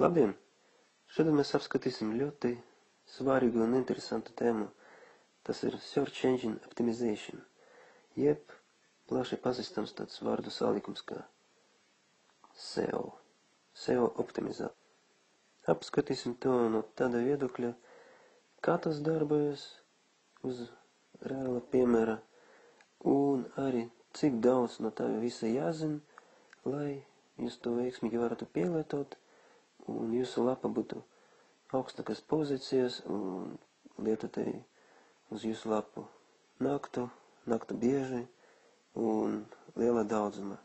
Labdien! Šodien mēs apskatīsim ļoti svarīgu un interesantu tēmu. Tas ir Search Engine Optimization, jeb plaši pazīstams tāds vārdu salikums kā SEO optimizācija. Apskatīsim to no tāda viedokļa, kā tas darbojas uz reāla piemēra, un arī cik daudz no tā visa jāzina, lai jūs to veiksmīgi varētu pielietot, un jūsu lapa būtu augstākas pozīcijas, un lietotāji uz jūsu lapu naktu bieži un liela daudzuma.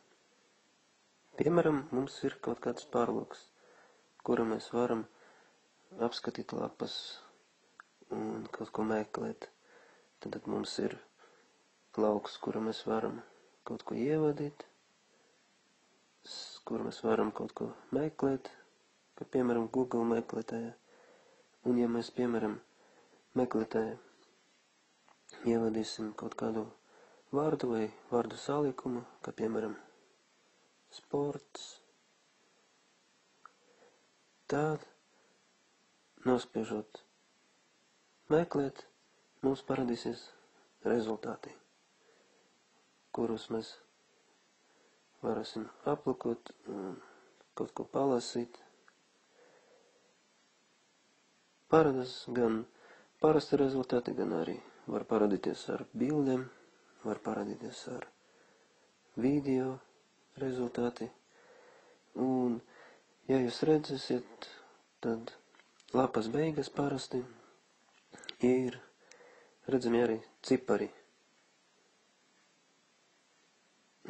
Piemēram, mums ir kaut kāds pārlūks, kura mēs varam apskatīt lapas un kaut ko meklēt. Tad mums ir lauks, kura mēs varam kaut ko ievadīt, kura mēs varam kaut ko meklēt, kā piemēram Google meklētājā. Un ja mēs, piemēram, meklētājā ievadīsim kaut kādu vārdu vai vārdu salikumu, kā piemēram sports, tad nospiežot meklēt, mums parādīsies rezultāti, kurus mēs varēsim aplūkot un kaut ko palasīt. Parādās gan parasti rezultāti, gan arī var parādīties ar bildēm, var parādīties ar video rezultāti. Un, ja jūs redzēsiet, tad lapas beigas parasti ir redzami arī cipari.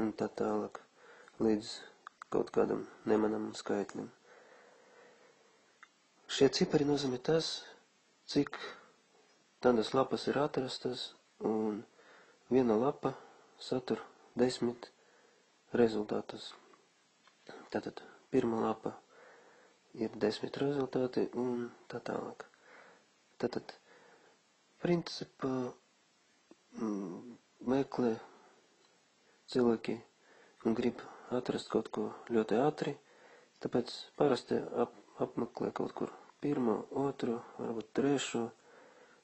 Un tā tālāk līdz kaut kādam nemanamam skaitlim. Šie cipari nozīmē tas, cik tādas lapas ir atrastas, un viena lapa satur 10 rezultātus. Tātad pirmā lapa ir 10 rezultāti un tā tālāk. Tātad principā meklē cilvēki un grib atrast kaut ko ļoti ātri, tāpēc parasti apmeklē kaut kur pirmo, otru, varbūt trešo,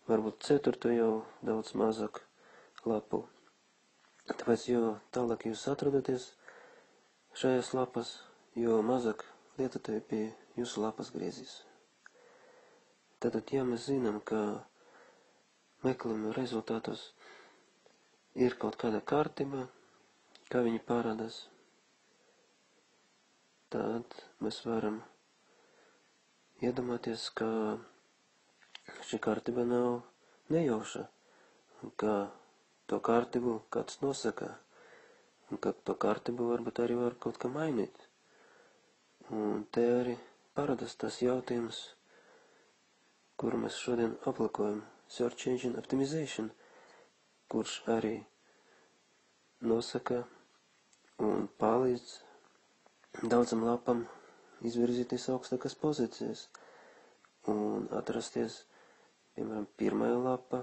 varbūt ceturto jau daudz mazāk lapu. Tāpēc, jo tālāk jūs atrodaties šajās lapas, jo mazāk lietotāji pie jūsu lapas griezīs. Tātad, ja mēs zinām, ka meklējuma rezultātos ir kaut kāda kārtība, kā viņi parādās, tad mēs varam iedomāties, ka šī kārtība nav nejauša, un ka to kārtību kāds nosaka, un ka to kārtību varbūt arī var kaut kā mainīt. Un te arī parādās tas jautājums, kuru mēs šodien aplūkojam, Search Engine Optimization, kurš arī nosaka un palīdz daudzam lapam izvirzīties augstākas pozīcijas un atrasties, piemēram, pirmajā lapā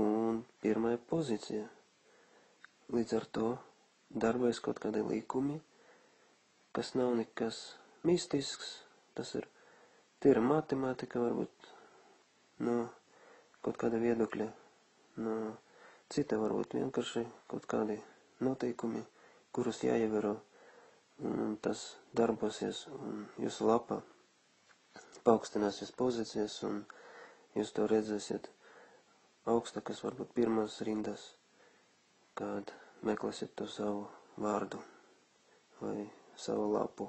un pirmajā pozīcijā. Līdz ar to darbojas kaut kādi likumi, kas nav nekas mistisks, tas ir tīra matemātika, varbūt no kaut kāda viedokļa, no cita varbūt vienkārši kaut kādi noteikumi, kurus jāievēro. Un tas darbosies, un jūsu lapa paaugstināsies pozīcijas, un jūs to redzēsiet augstākas, varbūt pirmās rindas, kad meklēsiet to savu vārdu vai savu lapu.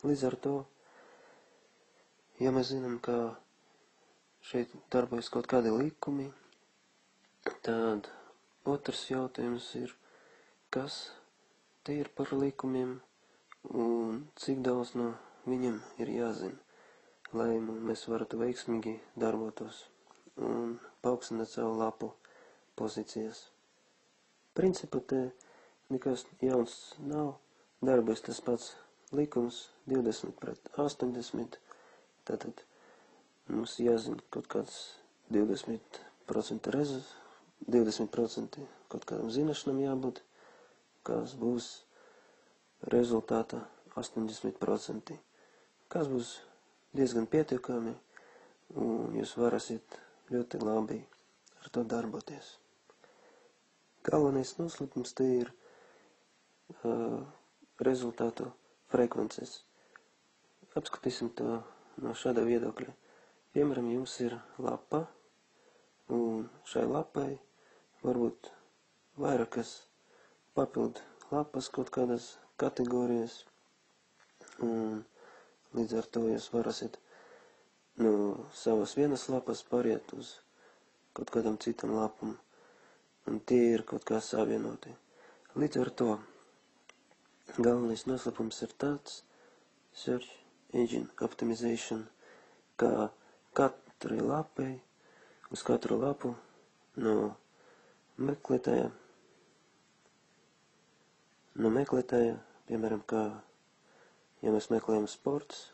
Līdz ar to, ja mēs zinām, ka šeit darbojas kaut kādi likumi, tad otrs jautājums ir, kas te ir par likumiem, un cik daudz no viņiem ir jāzina, lai mēs varētu veiksmīgi darbotos un paaugstināt savu lapu pozīcijas. Principā te nekas jauns nav, darbojas tas pats likums 20/80, tātad mums jāzina kaut kāds 20% kaut kādam zināšanam jābūt, kas būs rezultātā 80%. Kas būs diezgan pietiekami, un jūs varēsiet ļoti labi ar to darboties. Galvenais noslēpums te ir rezultātu frekvences. Apskatīsim to no šāda viedokļa. Piemēram, jums ir lapa, un šai lapai varbūt vairākas papildu lapas, kaut kādas kategorijas, un līdz ar to jūs varēsiet no savas vienas lapas pāriet uz kaut kādam citam lapam, un tie ir kaut kā savienoti. Līdz ar to galvenais noslēpums ir tāds Search Engine Optimization, kā katrai lapai, uz katru lapu no meklētāja, piemēram, kā, ja mēs meklējam sports,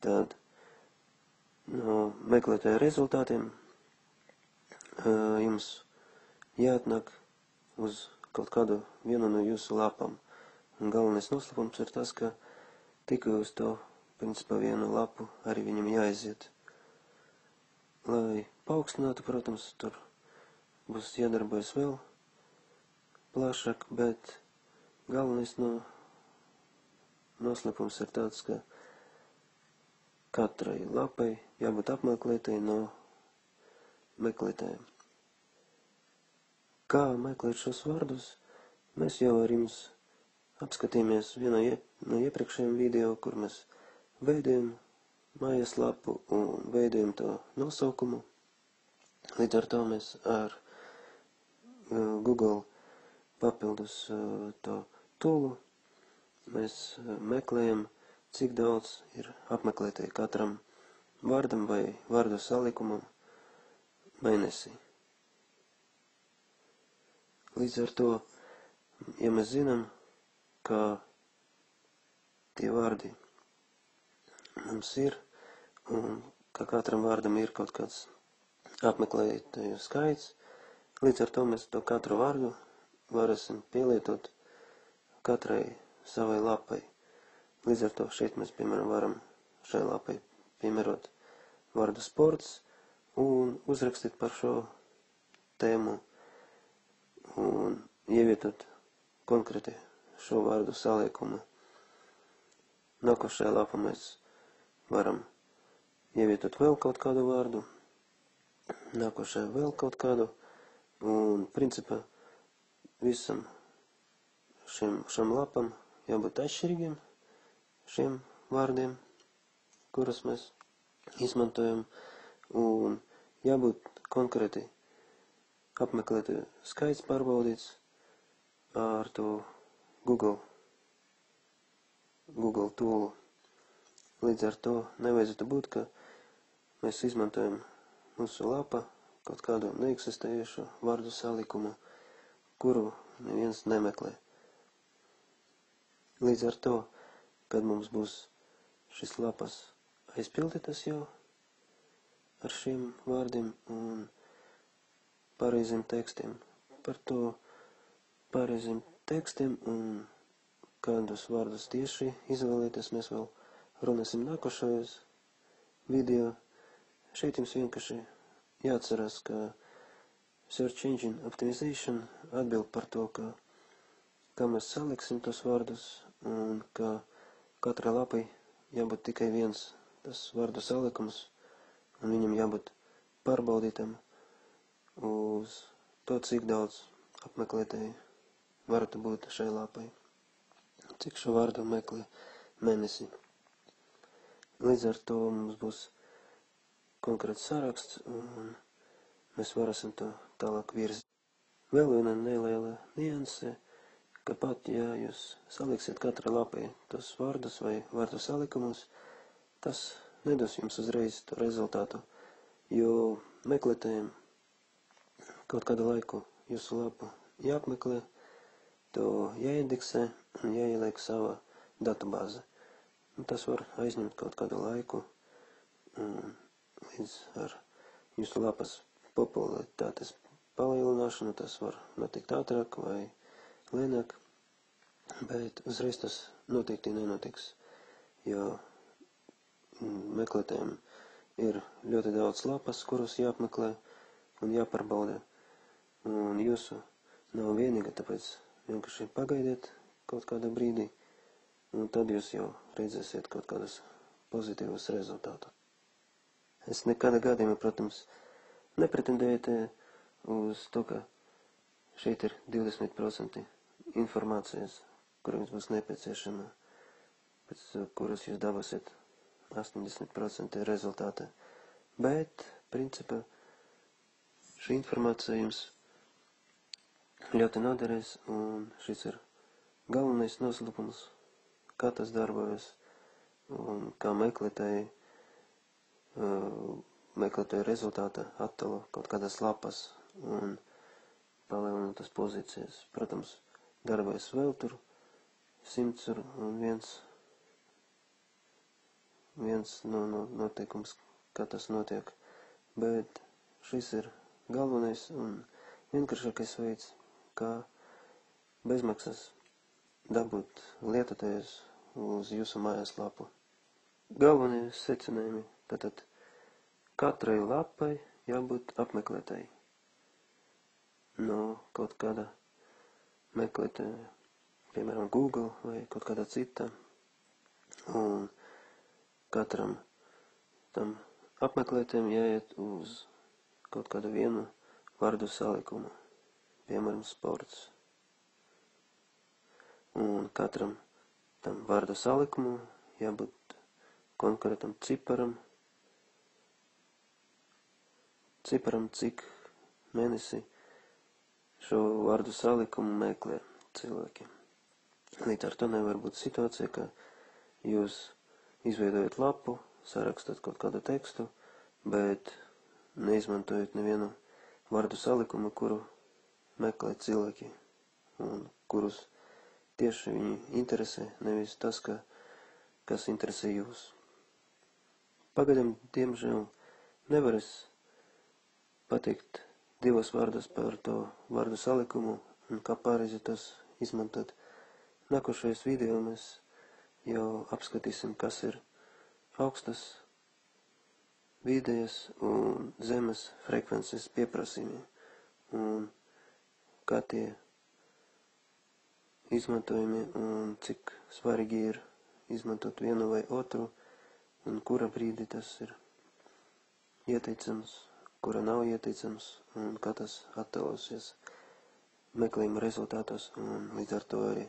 tad no meklētāja rezultātiem jums jāatnāk uz kaut kādu vienu no jūsu lapām. Un galvenais noslēpums ir tas, ka tikai uz to, principā, vienu lapu arī viņam jāaiziet. Lai paaugstinātu, protams, tur būs jādarbojas vēl plašāk, bet galvenais noslēpums ir tāds, ka katrai lapai jābūt apmeklētai no meklētājiem. Kā meklēt šos vārdus, mēs jau ar jums apskatījāmies vienā no iepriekšējiem video, kur mēs veidojam mājaslapu un veidojam to nosaukumu. Līdz ar to mēs ar Google papildus to tūlu mēs meklējam, cik daudz ir apmeklētāji katram vārdam vai vārdu salikumam mēnesī. Līdz ar to, ja mēs zinām, ka tie vārdi mums ir, un ka katram vārdam ir kaut kāds apmeklētāju skaits, līdz ar to mēs to katru vārdu varēsim pielietot katrai savai lapai. Līdz ar to šeit mēs, piemēram, varam šai lapai piemērot vārdu sports un uzrakstīt par šo tēmu un ievietot konkrēti šo vārdu saliekumu. Nākošajā lapā mēs varam ievietot vēl kaut kādu vārdu, nākošajā vēl kaut kādu, un principā visam šam lapam jābūt atšķirīgiem šiem vārdiem, kurus mēs izmantojam, un jābūt konkrēti apmeklētāju skaits pārbaudīts ar to Google tūlu. Līdz ar to nevajadzētu būt, ka mēs izmantojam mūsu lapa kaut kādu neeksistējušu vārdu salikumu, kuru neviens nemeklē. Līdz ar to, kad mums būs šis lapas aizpildītas jau ar šiem vārdiem un pareiziem tekstiem, par to pareiziem tekstiem un kādus vārdus tieši izvēlēties, mēs vēl runāsim nākošajos video. Šeit jums vienkārši jāatcerās, ka Search Engine Optimization atbild par to, kā mēs saliksim tos vārdus un ka katrai lapai jābūt tikai viens tas vārdu salikums un viņam jābūt pārbaudītam uz to, cik daudz apmeklētāji varētu būt šai lapai, cik šo vārdu meklē mēnesī. Līdz ar to mums būs konkrēts saraksts un mēs varēsim to tālāk virzīt. Vēl viena neliela nianse, ka pat, ja jūs saliksiet katrai lapai tos vārdus vai vārdu salikumus, tas nedos jums uzreiz to rezultātu, jo meklētājiem kaut kādu laiku jūsu lapu jāapmeklē, to jāindeksē un jāieliek savā datubāze. Un tas var aizņemt kaut kādu laiku, un līdz ar jūsu lapas popularitātes palielināšanu tas var notikt ātrāk vai lēnāk, bet uzreiz tas noteikti nenotiks. jo meklētājiem ir ļoti daudz lapas, kuras jāapmeklē un jāpārbauda. Un jūsu nav vienīga, tāpēc vienkārši pagaidiet kaut kādu brīdi, un tad jūs jau redzēsiet kaut kādus pozitīvus rezultātus. Es nekādā gadījumā, protams, nepretendēju uz to, ka šeit ir 20% informācijas, kura jums būs nepieciešama, pēc kuras jūs dabūsiet 80% rezultātā. Bet, principā, šī informācija jums ļoti noderēs, un šis ir galvenais noslēpums, kā tas darbojas, un kā meklētāji rezultātā attēlo kaut kādas lapas un palielinātas pozīcijas. Protams, darbojas vēl tur 101 noteikums, kā tas notiek, bet šis ir galvenais un vienkāršākais veids, kā bezmaksas dabūt lietotājus uz jūsu mājaslapu. Galvenie secinājumi, tātad katrai lapai jābūt apmeklētāji no kaut kāda meklētāja, piemēram, Google vai kaut kādā cita, un katram tam apmeklētājiem jāiet uz kaut kādu vienu vārdu salikumu, piemēram, sports. Un katram tam vārdu salikumu jābūt konkrētam ciparam, cik mēnesi šo vārdu salikumu meklē cilvēki. Līdz ar to nevar būt situācija, ka jūs izveidojat lapu, sarakstat kaut kādu tekstu, bet neizmantojat nevienu vārdu salikumu, kuru meklē cilvēki, un kurus tieši viņi interesē, nevis tas, kas interesē jūs. Pagaidām, diemžēl, nevar es pateikt divas vārdas par to vārdu salikumu un kā pareizi tos izmantot. Nākošais video mēs jau apskatīsim, kas ir augstas, vidējas un zemes frekvences pieprasījumi un kā tie izmantojumi un cik svarīgi ir izmantot vienu vai otru un kura brīdī tas ir ieteicams, kura nav ieteicams un kā tas attēlosies meklējuma rezultātos un līdz ar to arī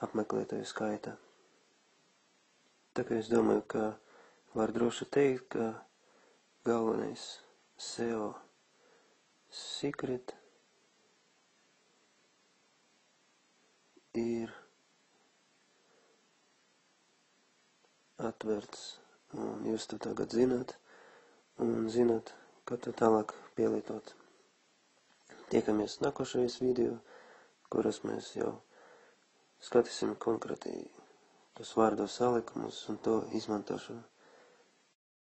apmeklētāju skaitā. Tā kā es domāju, ka var droši teikt, ka galvenais SEO secret ir atvērts, un jūs to tagad zināt, un zināt, kā to tālāk pielietot. Tiekamies nākošajos video, kuras mēs jau skatīsim konkrēti tos vārdu salikumus un to izmantošanu.